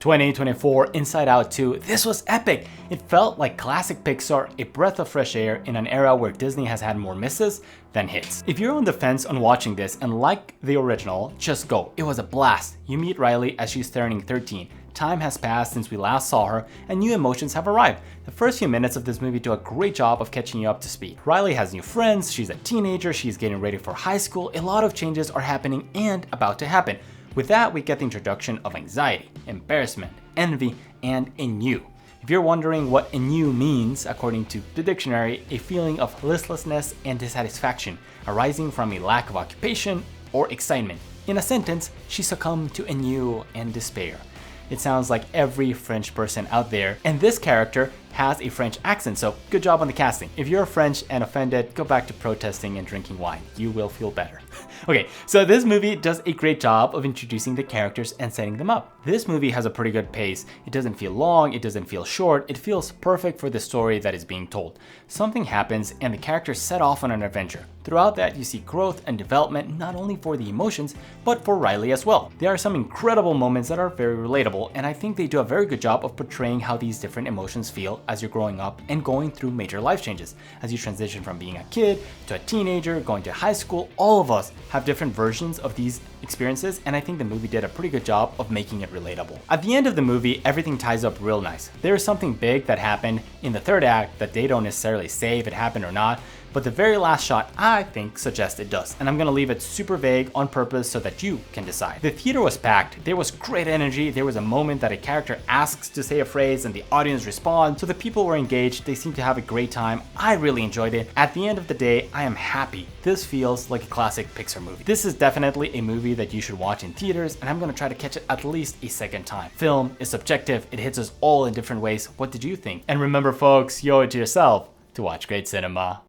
2024 Inside Out 2, this was epic! It felt like classic Pixar, a breath of fresh air in an era where Disney has had more misses than hits. If you're on the fence on watching this and like the original, just go. It was a blast. You meet Riley as she's turning 13. Time has passed since we last saw her, and new emotions have arrived. The first few minutes of this movie do a great job of catching you up to speed. Riley has new friends, she's a teenager, she's getting ready for high school, a lot of changes are happening and about to happen. With that, we get the introduction of anxiety, embarrassment, envy, and ennui. If you're wondering what ennui means, according to the dictionary, a feeling of listlessness and dissatisfaction arising from a lack of occupation or excitement. In a sentence, she succumbed to ennui and despair. It sounds like every French person out there, and this character has a French accent, so good job on the casting. If you're French and offended, go back to protesting and drinking wine. You will feel better. Okay, so this movie does a great job of introducing the characters and setting them up. This movie has a pretty good pace. It doesn't feel long, it doesn't feel short, it feels perfect for the story that is being told. Something happens and the characters set off on an adventure. Throughout that, you see growth and development not only for the emotions, but for Riley as well. There are some incredible moments that are very relatable, and I think they do a very good job of portraying how these different emotions feel as you're growing up and going through major life changes. As you transition from being a kid to a teenager, going to high school, all of us have different versions of these experiences, and I think the movie did a pretty good job of making it relatable. At the end of the movie, everything ties up real nice. There is something big that happened in the third act that they don't necessarily say if it happened or not, but the very last shot, I think, suggests it does. And I'm gonna leave it super vague on purpose so that you can decide. The theater was packed, there was great energy, there was a moment that a character asks to say a phrase and the audience responds, so the people were engaged, they seemed to have a great time. I really enjoyed it. At the end of the day, I am happy. This feels like a classic Pixar movie. This is definitely a movie that you should watch in theaters, and I'm gonna try to catch it at least a second time. Film is subjective, it hits us all in different ways. What did you think? And remember folks, you owe it to yourself to watch great cinema.